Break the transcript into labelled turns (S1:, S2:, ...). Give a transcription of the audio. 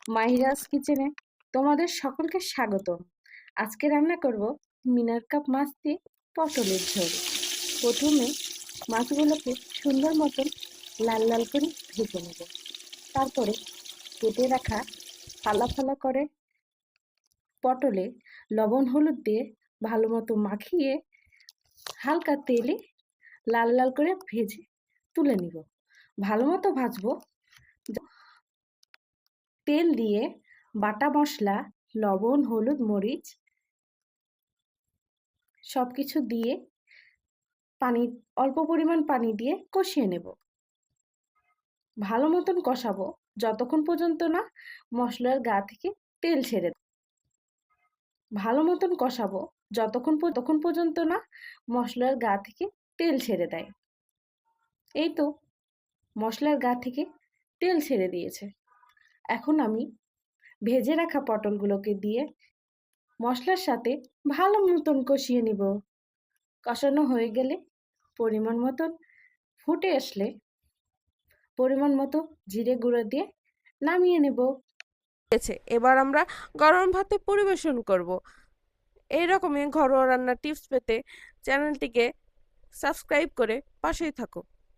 S1: মাহিরাজ কিচেনে তোমাদের সকলকে স্বাগতম। আজকে রান্না করব মিনার কাপ মাছ দিয়ে পটলের ঝোল। প্রথমে মাছগুলোকে সুন্দর মতন লাল লাল করে ভেজে নেব। তারপরে কেটে রাখা ফালা ফালা করে পটলে লবণ হলুদ দিয়ে ভালো মতো মাখিয়ে হালকা তেলে লাল লাল করে ভেজে তুলে নিব। ভালো মতো ভাজবো। তেল দিয়ে বাটা মশলা, লবণ, হলুদ, মরিচ সবকিছু দিয়ে অল্প পরিমাণ পানি দিয়ে কষিয়ে নেব। ভালো মতন কষাবো যতক্ষণ পর্যন্ত না মশলার গা থেকে তেল ছেড়ে দেয়। ভালো মতন কষাবো ততক্ষণ পর্যন্ত না মশলার গা থেকে তেল ছেড়ে দেয়। এই তো মশলার গা থেকে তেল ছেড়ে দিয়েছে। এখন আমি ভেজে রাখা পটলগুলোকে দিয়ে মশলার সাথে ভালো মতন কষিয়ে নিব। কষানো হয়ে গেলে পরিমাণ মতন ফুটে আসলে পরিমাণ মতো জিরে গুঁড়ো দিয়ে নামিয়ে নেব।
S2: এবার আমরা গরম ভাতে পরিবেশন করব। এইরকমই ঘরোয়া রান্নার টিপস পেতে চ্যানেলটিকে সাবস্ক্রাইব করে পাশেই থাকো।